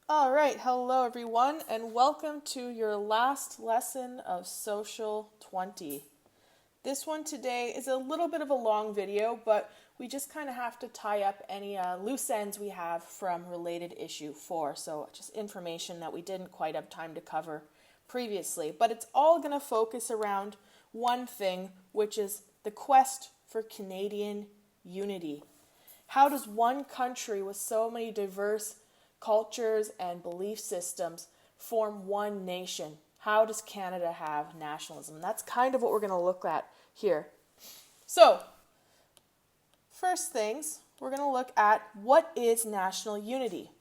All right, hello everyone, and welcome to your last lesson of Social 20. This one today is a little bit of a long video, but we just kind of have to tie up any loose ends we have from related issue 4. So just information that we didn't quite have time to cover previously. But it's all going to focus around one thing, which is the quest for Canadian unity. How does one country with so many diverse cultures and belief systems form one nation? How does Canada have nationalism? That's kind of what we're going to look at here. So, first things, we're going to look at what is national unity.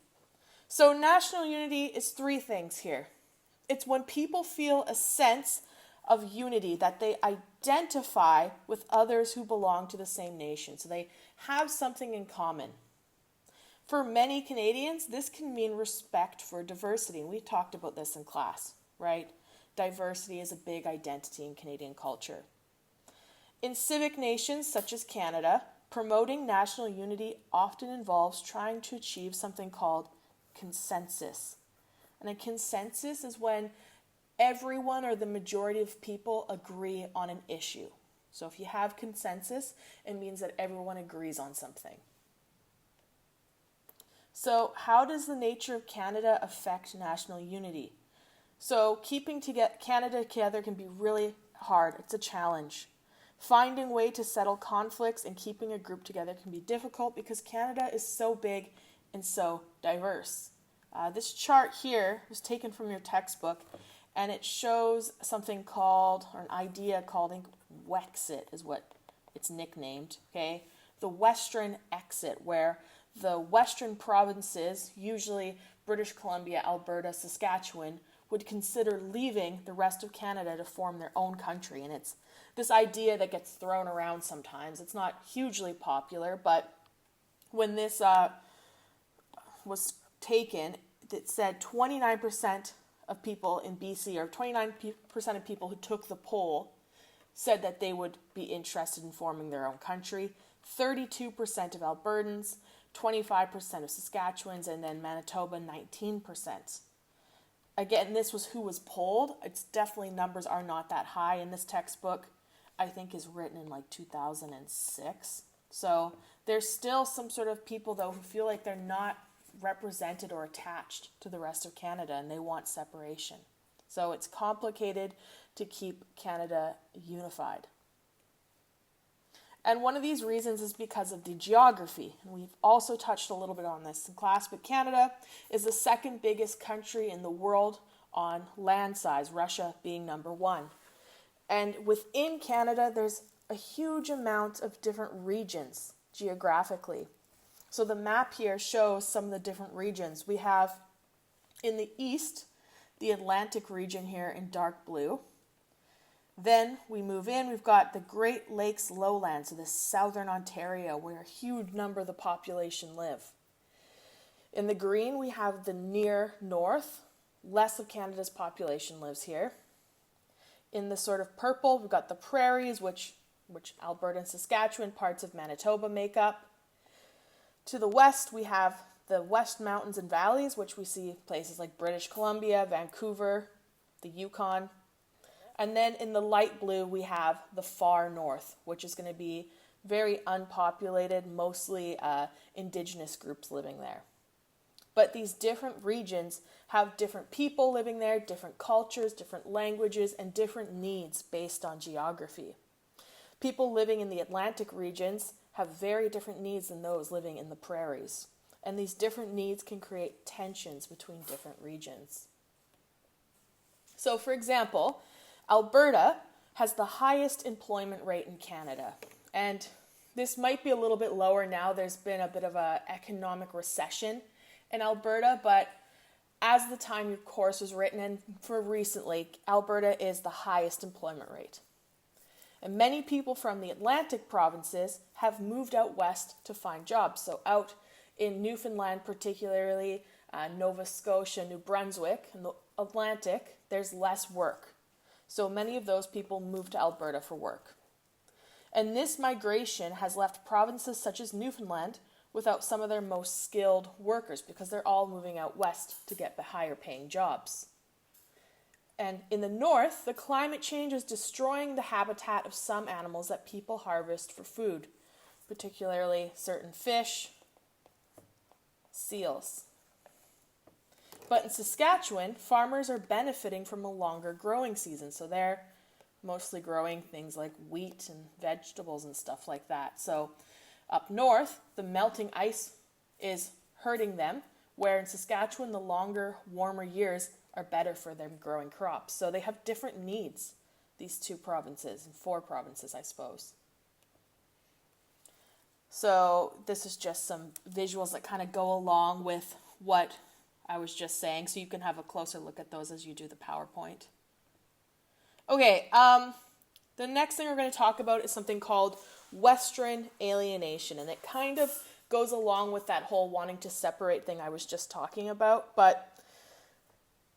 So, national unity is three things here. It's when people feel a sense of unity, that they identify with others who belong to the same nation. So they have something in common. For many Canadians, this can mean respect for diversity. And we talked about this in class, right? Diversity is a big identity in Canadian culture. In civic nations such as Canada, promoting national unity often involves trying to achieve something called consensus. And a consensus is when everyone or the majority of people agree on an issue. So if you have consensus, it means that everyone agrees on something. So how does the nature of Canada affect national unity? So keeping Canada together can be really hard. It's a challenge. Finding a way to settle conflicts and keeping a group together can be difficult because Canada is so big and so diverse. This chart here was taken from your textbook, and it shows something called, or an idea called, Wexit is what it's nicknamed, okay? The Western Exit, where the Western provinces, usually British Columbia, Alberta, Saskatchewan, would consider leaving the rest of Canada to form their own country. And it's this idea that gets thrown around sometimes. It's not hugely popular, but when this was taken, it said 29% of people in BC, or 29% of people who took the poll, said that they would be interested in forming their own country. 32% of Albertans, 25% of Saskatchewans, and then Manitoba, 19%. Again, this was who was polled. It's definitely, numbers are not that high in this textbook. I think is written in like 2006. So there's still some sort of people, though, who feel like they're not represented or attached to the rest of Canada, and they want separation. So it's complicated to keep Canada unified. And one of these reasons is because of the geography. And we've also touched a little bit on this in class, but Canada is the second biggest country in the world on land size, Russia being number one. And within Canada, there's a huge amount of different regions geographically. So the map here shows some of the different regions. We have in the east, the Atlantic region here in dark blue. Then we move in, we've got the Great Lakes lowlands, so this southern Ontario, where a huge number of the population live. In the green, we have the near north. Less of Canada's population lives here. In the sort of purple, we've got the prairies, which Alberta and Saskatchewan, parts of Manitoba make up. To the west, we have the West Mountains and Valleys, which we see places like British Columbia, Vancouver, the Yukon. And then in the light blue, we have the far north, which is going to be very unpopulated, mostly indigenous groups living there. But these different regions have different people living there, different cultures, different languages, and different needs based on geography. People living in the Atlantic regions have very different needs than those living in the prairies. And these different needs can create tensions between different regions. So, for example, Alberta has the highest employment rate in Canada. And this might be a little bit lower now. There's been a bit of an economic recession in Alberta, but as the time your course was written, and for recently, Alberta is the highest employment rate. And many people from the Atlantic provinces have moved out west to find jobs. So out in Newfoundland, particularly Nova Scotia, New Brunswick, and the Atlantic, there's less work. So many of those people moved to Alberta for work. And this migration has left provinces such as Newfoundland without some of their most skilled workers because they're all moving out west to get the higher paying jobs. And in the north, the climate change is destroying the habitat of some animals that people harvest for food, particularly certain fish, seals. But in Saskatchewan, farmers are benefiting from a longer growing season, so they're mostly growing things like wheat and vegetables and stuff like that. So up north, the melting ice is hurting them, where in Saskatchewan, the longer, warmer years are better for them growing crops. So they have different needs, these two provinces, and four provinces, I suppose. So this is just some visuals that kind of go along with what I was just saying, so you can have a closer look at those as you do the PowerPoint. Okay, the next thing we're going to talk about is something called Western alienation, and it kind of goes along with that whole wanting to separate thing I was just talking about. But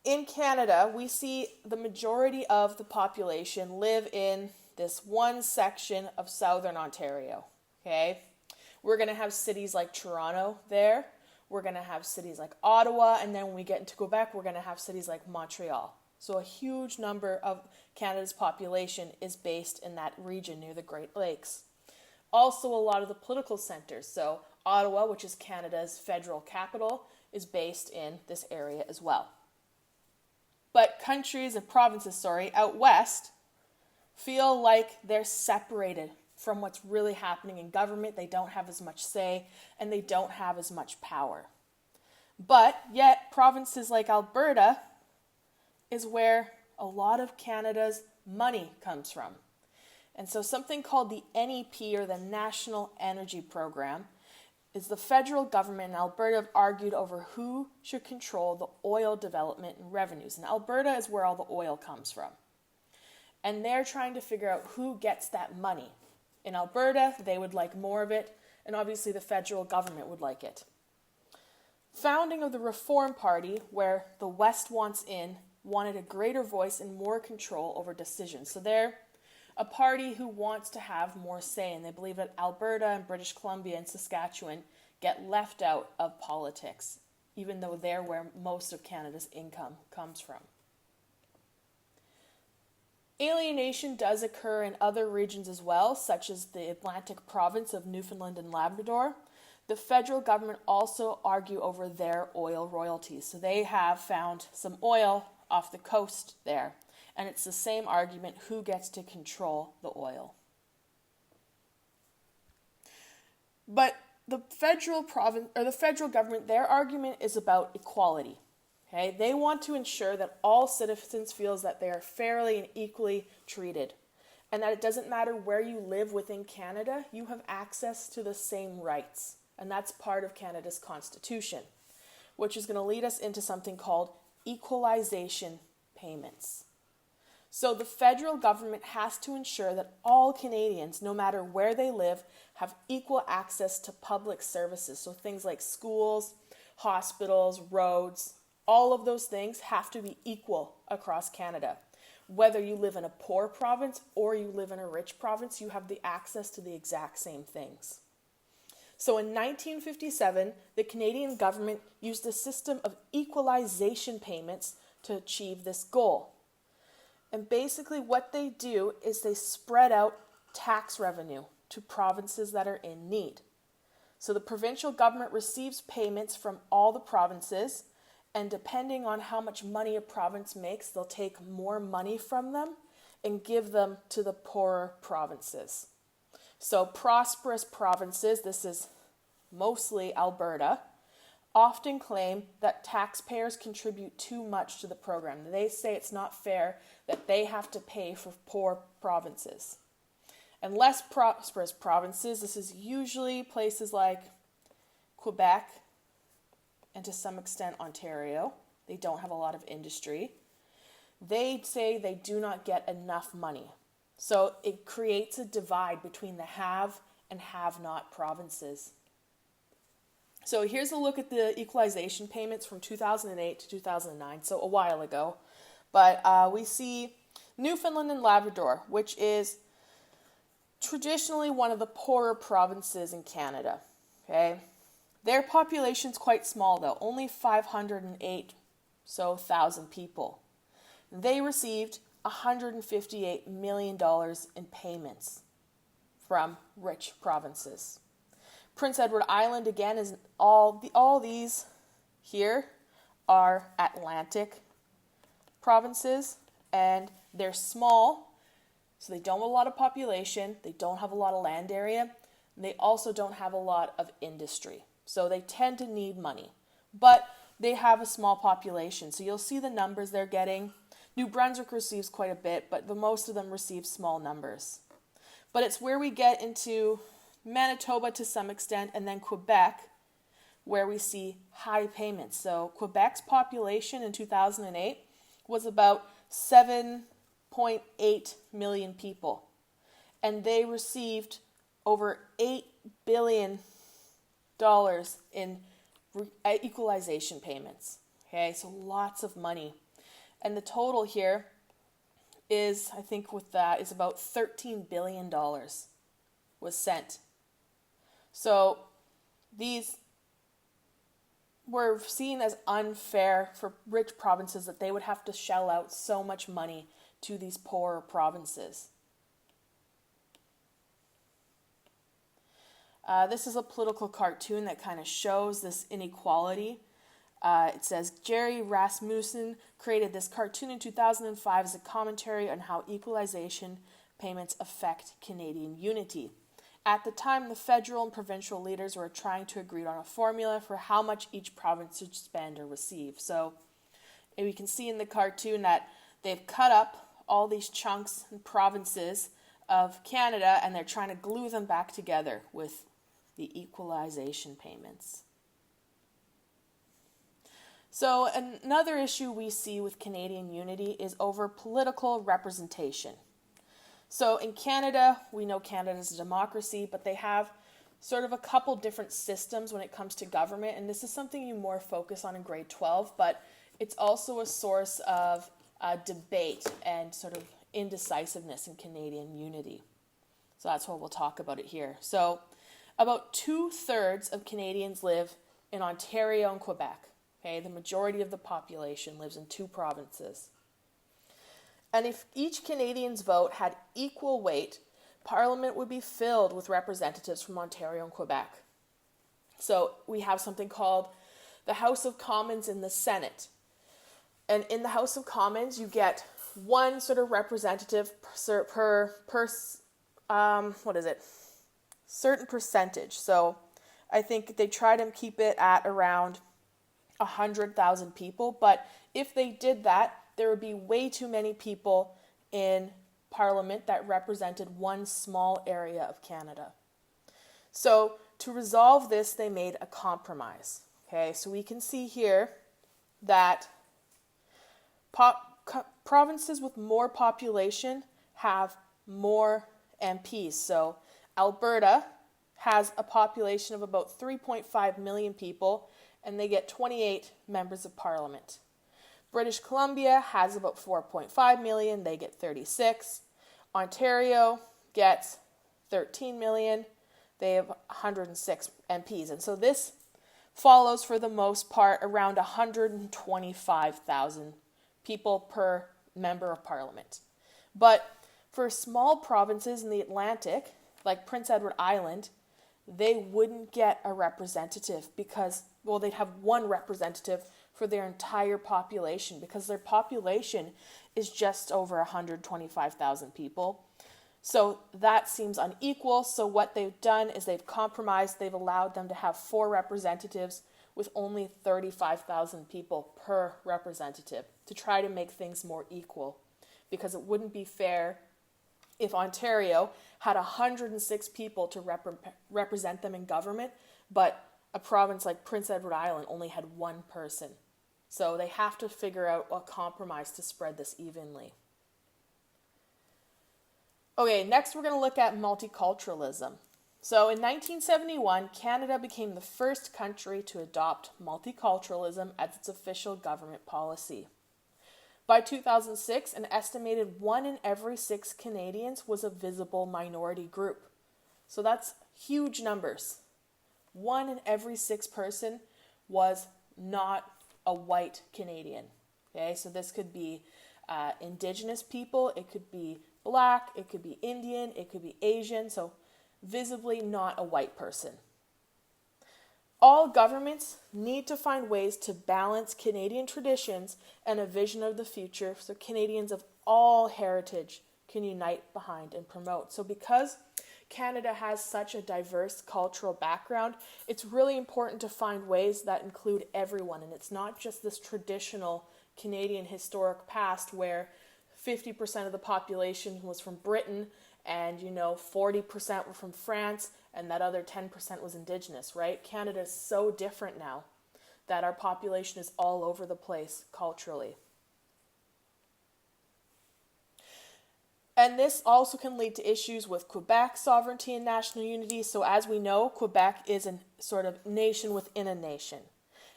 in Canada, we see the majority of the population live in this one section of southern Ontario, okay? We're going to have cities like Toronto there. We're going to have cities like Ottawa, and then when we get into Quebec, we're going to have cities like Montreal. So a huge number of Canada's population is based in that region near the Great Lakes. Also, a lot of the political centers. So Ottawa, which is Canada's federal capital, is based in this area as well. But countries and provinces, out west feel like they're separated from what's really happening in government. They don't have as much say and they don't have as much power. But yet provinces like Alberta is where a lot of Canada's money comes from. And so something called the NEP, or the National Energy Program, is the federal government and Alberta have argued over who should control the oil development and revenues. And Alberta is where all the oil comes from. And they're trying to figure out who gets that money. In Alberta, they would like more of it, and obviously the federal government would like it. Founding of the Reform Party, where the West wants in, wanted a greater voice and more control over decisions. So they're a party who wants to have more say, and they believe that Alberta and British Columbia and Saskatchewan get left out of politics, even though they're where most of Canada's income comes from. Alienation does occur in other regions as well, such as the Atlantic province of Newfoundland and Labrador. The federal government also argue over their oil royalties. So they have found some oil off the coast there. And it's the same argument, who gets to control the oil. But the federal government, their argument is about equality. Okay? They want to ensure that all citizens feel that they are fairly and equally treated, and that it doesn't matter where you live within Canada, you have access to the same rights. And that's part of Canada's Constitution, which is going to lead us into something called equalization payments. So the federal government has to ensure that all Canadians, no matter where they live, have equal access to public services. So things like schools, hospitals, roads, all of those things have to be equal across Canada. Whether you live in a poor province or you live in a rich province, you have the access to the exact same things. So in 1957, the Canadian government used a system of equalization payments to achieve this goal. And basically what they do is they spread out tax revenue to provinces that are in need. So the provincial government receives payments from all the provinces, and depending on how much money a province makes, they'll take more money from them and give them to the poorer provinces. So prosperous provinces, this is mostly Alberta, often claim that taxpayers contribute too much to the program. They say it's not fair that they have to pay for poor provinces. And less prosperous provinces, this is usually places like Quebec and to some extent Ontario. They don't have a lot of industry. They say they do not get enough money. So it creates a divide between the have and have not provinces. So here's a look at the equalization payments from 2008 to 2009, so a while ago. But we see Newfoundland and Labrador, which is traditionally one of the poorer provinces in Canada. Okay, Their population's quite small though, only 508,000 people. They received $158 million in payments from rich provinces. Prince Edward Island, again, is all these here are Atlantic provinces, and they're small, so they don't have a lot of population, they don't have a lot of land area, and they also don't have a lot of industry. So they tend to need money, but they have a small population. So you'll see the numbers they're getting. New Brunswick receives quite a bit, but most of them receive small numbers. But it's where we get into Manitoba to some extent, and then Quebec, where we see high payments. So Quebec's population in 2008 was about 7.8 million people, and they received over $8 billion in equalization payments. Okay, so lots of money. And the total here is, I think with that, is about $13 billion was sent. So these were seen as unfair for rich provinces, that they would have to shell out so much money to these poorer provinces. This is a political cartoon that kind of shows this inequality. It says, Jerry Rasmussen created this cartoon in 2005 as a commentary on how equalization payments affect Canadian unity. At the time, the federal and provincial leaders were trying to agree on a formula for how much each province should spend or receive. So we can see in the cartoon that they've cut up all these chunks and provinces of Canada, and they're trying to glue them back together with the equalization payments. So another issue we see with Canadian unity is over political representation. So in Canada, we know Canada is a democracy, but they have sort of a couple different systems when it comes to government, and this is something you more focus on in grade 12, but it's also a source of debate and sort of indecisiveness in Canadian unity. So that's what we'll talk about it here. So about 2/3 of Canadians live in Ontario and Quebec. Okay, the majority of the population lives in two provinces. And if each Canadian's vote had equal weight, Parliament would be filled with representatives from Ontario and Quebec. So we have something called the House of Commons and the Senate. And in the House of Commons, you get one sort of representative per certain percentage. So I think they try to keep it at around 100,000 people, but if they did that, there would be way too many people in Parliament that represented one small area of Canada. So to resolve this, they made a compromise. Okay, so we can see here that provinces with more population have more MPs. So Alberta has a population of about 3.5 million people, and they get 28 members of Parliament. British Columbia has about 4.5 million, they get 36. Ontario gets 13 million, they have 106 MPs. And so this follows, for the most part, around 125,000 people per member of Parliament. But for small provinces in the Atlantic, like Prince Edward Island, they wouldn't get a representative because, well, they'd have one representative for their entire population because their population is just over 125,000 people. So that seems unequal. So what they've done is they've compromised. They've allowed them to have 4 representatives with only 35,000 people per representative to try to make things more equal, because it wouldn't be fair if Ontario had 106 people to represent them in government, but a province like Prince Edward Island only had 1 person. So they have to figure out a compromise to spread this evenly. Okay, next we're going to look at multiculturalism. So in 1971, Canada became the first country to adopt multiculturalism as its official government policy. By 2006, an estimated 1 in every 6 Canadians was a visible minority group. So that's huge numbers. 1 in every 6 person was not a white Canadian. Okay, so this could be Indigenous people, it could be Black, it could be Indian, it could be Asian, so visibly not a white person. All governments need to find ways to balance Canadian traditions and a vision of the future so Canadians of all heritage can unite behind and promote. So because Canada has such a diverse cultural background, it's really important to find ways that include everyone. And it's not just this traditional Canadian historic past where 50% of the population was from Britain and 40% were from France and that other 10% was Indigenous, right? Canada is so different now that our population is all over the place culturally. And this also can lead to issues with Quebec sovereignty and national unity. So as we know, Quebec is a sort of nation within a nation.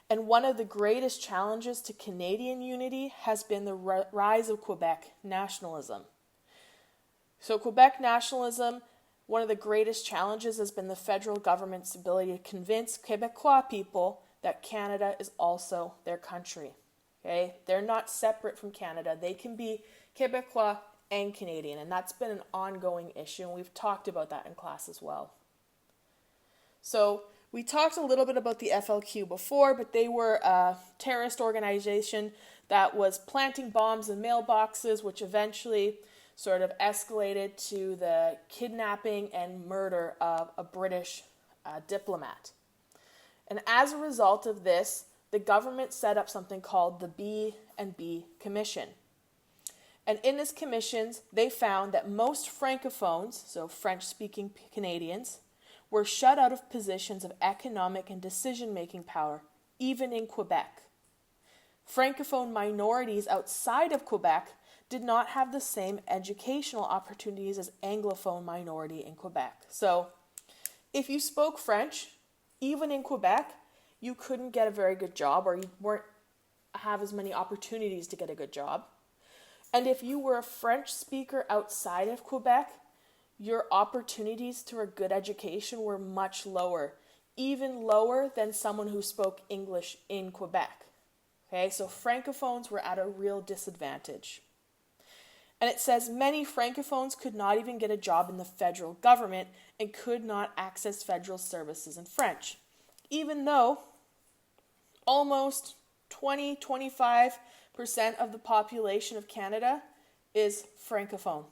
And one of the greatest challenges to Canadian unity has been the rise of Quebec nationalism. So Quebec nationalism, one of the greatest challenges has been the federal government's ability to convince Quebecois people that Canada is also their country. Okay? They're not separate from Canada. They can be Quebecois and Canadian, and that's been an ongoing issue, and we've talked about that in class as well. So we talked a little bit about the FLQ before, but they were a terrorist organization that was planting bombs in mailboxes, which eventually sort of escalated to the kidnapping and murder of a British diplomat. And as a result of this, the government set up something called the B&B Commission. And in this commission, they found that most Francophones, so French-speaking Canadians, were shut out of positions of economic and decision-making power, even in Quebec. Francophone minorities outside of Quebec did not have the same educational opportunities as Anglophone minority in Quebec. So if you spoke French, even in Quebec, you couldn't get a very good job, or you weren't have as many opportunities to get a good job. And if you were a French speaker outside of Quebec, your opportunities to a good education were much lower, even lower than someone who spoke English in Quebec. Okay, so Francophones were at a real disadvantage. And it says many Francophones could not even get a job in the federal government and could not access federal services in French, even though almost 20-25% of the population of Canada is Francophone,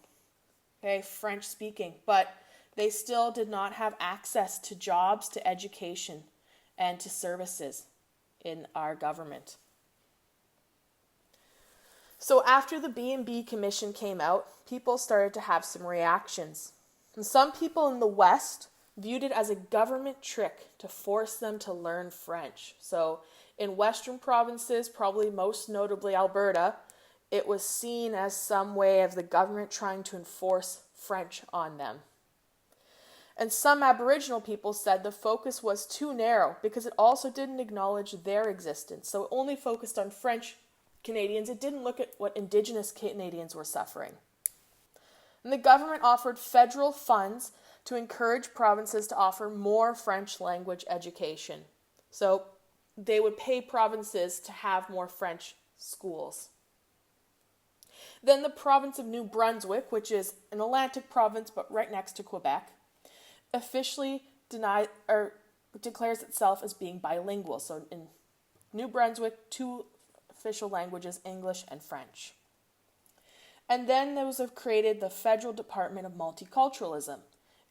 okay, French speaking, but they still did not have access to jobs, to education, and to services in our government. So after the B&B Commission came out, people started to have some reactions. And some people in the West viewed it as a government trick to force them to learn French. So in Western provinces, probably most notably Alberta, it was seen as some way of the government trying to enforce French on them. And some Aboriginal people said the focus was too narrow because it also didn't acknowledge their existence. So it only focused on French Canadians. It didn't look at what Indigenous Canadians were suffering. And the government offered federal funds to encourage provinces to offer more French language education. So they would pay provinces to have more French schools. Then the province of New Brunswick, which is an Atlantic province but right next to Quebec, officially declares itself as being bilingual. So in New Brunswick, 2 official languages, English and French. And then there was created the Federal Department of Multiculturalism,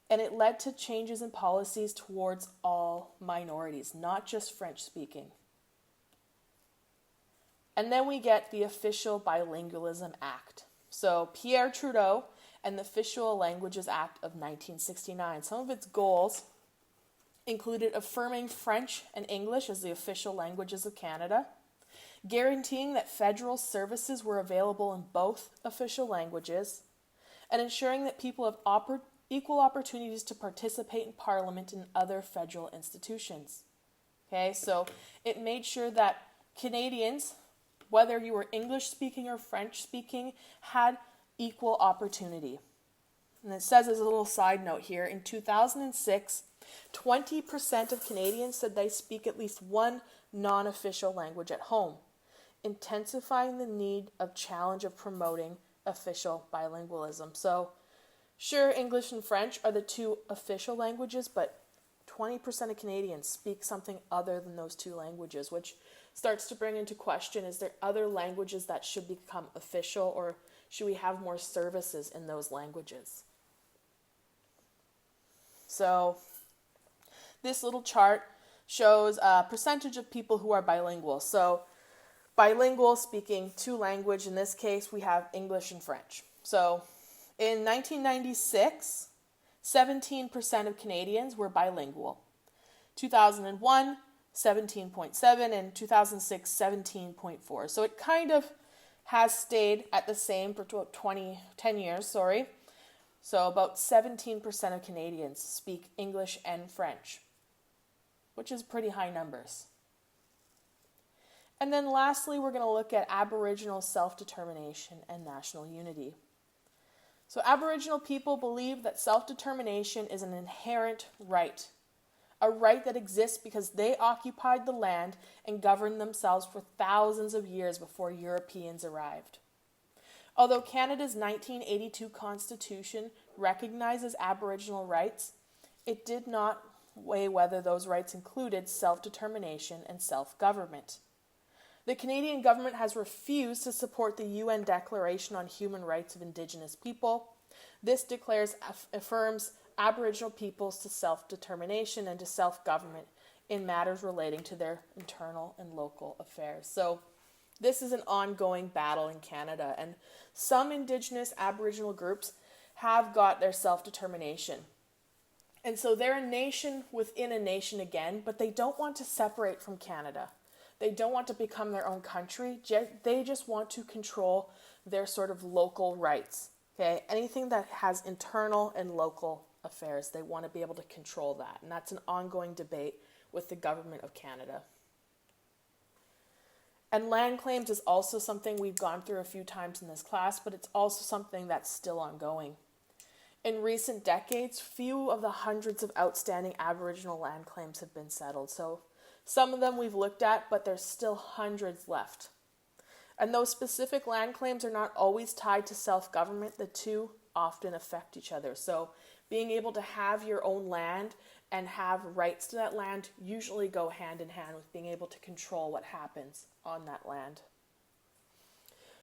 and it led to changes in policies towards all minorities, not just French speaking. And then we get the Official Bilingualism Act. So Pierre Trudeau and the Official Languages Act of 1969. Some of its goals included affirming French and English as the official languages of Canada, guaranteeing that federal services were available in both official languages, and ensuring that people have equal opportunities to participate in Parliament and other federal institutions. Okay, so it made sure that Canadians, whether you were English speaking or French speaking, had equal opportunity. And it says as a little side note here, in 2006, 20% of Canadians said they speak at least one non-official language at home, intensifying the need of challenge of promoting official bilingualism. So, sure, English and French are the two official languages, but 20% of Canadians speak something other than those two languages, which starts to bring into question, is there other languages that should become official, or should we have more services in those languages? So this little chart shows a percentage of people who are bilingual. So bilingual, speaking two languages, in this case we have English and French. So in 1996, 17% of Canadians were bilingual. 2001, 17.7, and 2006, 17.4. So it kind of has stayed at the same for 10 years. So about 17% of Canadians speak English and French, which is pretty high numbers. And then lastly, we're going to look at Aboriginal self-determination and national unity. So Aboriginal people believe that self-determination is an inherent right, a right that exists because they occupied the land and governed themselves for thousands of years before Europeans arrived. Although Canada's 1982 Constitution recognizes Aboriginal rights, it did not weigh whether those rights included self-determination and self-government. The Canadian government has refused to support the UN Declaration on Human Rights of Indigenous People. This affirms Aboriginal peoples to self-determination and to self-government in matters relating to their internal and local affairs. So this is an ongoing battle in Canada, and some Indigenous Aboriginal groups have got their self-determination. And so they're a nation within a nation again, but they don't want to separate from Canada. They don't want to become their own country. They just want to control their sort of local rights. Okay, anything that has internal and local affairs, they want to be able to control that. And that's an ongoing debate with the government of Canada. And land claims is also something we've gone through a few times in this class, but it's also something that's still ongoing. In recent decades, few of the hundreds of outstanding Aboriginal land claims have been settled. So some of them we've looked at, but there's still hundreds left. And those specific land claims are not always tied to self-government. The two often affect each other. So being able to have your own land and have rights to that land usually go hand in hand with being able to control what happens on that land.